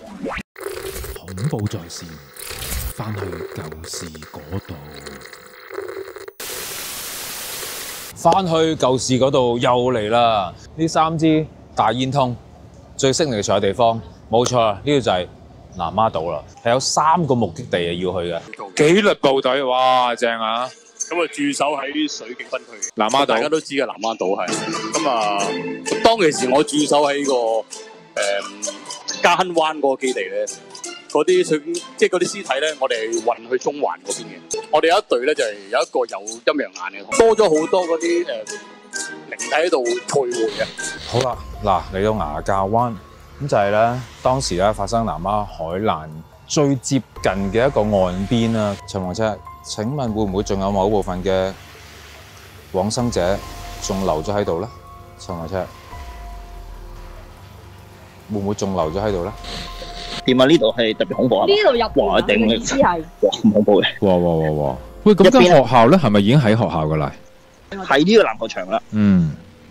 恐怖在線，返去舊時嗰度。翻去舊時嗰度又嚟啦！呢3支大煙通最適嚟坐嘅地方，冇錯啦，呢個就係南丫島啦。係有3個目的地要去嘅。紀律部隊，哇，正啊！咁啊，駐守喺水警分區嘅南丫島，大家都知嘅南丫島係。咁啊，當其時我駐守喺呢個嘉亨灣嗰個基地咧，嗰啲水警即係嗰啲屍體咧，我哋運去中環嗰邊嘅。我哋有一隊咧就係有一個有陰陽眼嘅，多咗好多嗰啲靈體喺度徘徊嘅。好啦，嗱嚟到牙教灣，咁就係咧當時咧發生南丫海難最接近嘅一個岸邊啦。陳黃赤，請問會唔會仲有某部分嘅往生者仲留咗喺度咧？陳黃赤，會唔會仲留咗喺度咧？點啊？呢度係特別恐怖啊！呢度入哇！頂你，意思係哇咁恐怖嘅。哇！喂，咁間學校咧係咪已經喺學校噶啦？喺呢個籃球場啦。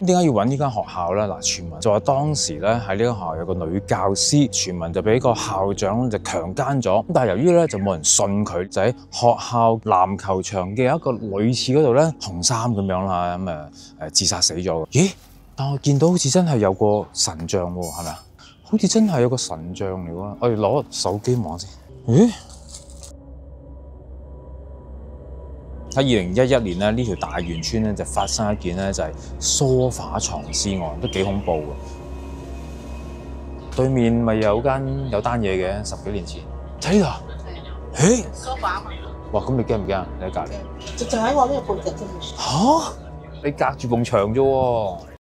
點解要揾呢間學校咧？嗱，傳聞就話當時咧喺呢間學校有個女教師，傳聞就俾個校長就強姦咗。咁但係由於咧就冇人信佢，就喺學校籃球場嘅一個女廁嗰度咧紅衫咁樣啦，咁自殺死咗。咦？但我見到好似真係有個神像喎，係咪啊？好似真係有個神像嚟喎。我哋攞手機望先。咦？喺2011年咧，呢條大元村咧就發生一件咧就係梳化床屍案，都幾恐怖嘅。對面咪有單嘢嘅，10幾年前。睇呢度，誒，梳化啊嘛。哇！咁你驚唔驚啊？你喺隔離？就喺我呢個背脊啫。嚇！你隔住埲牆啫喎。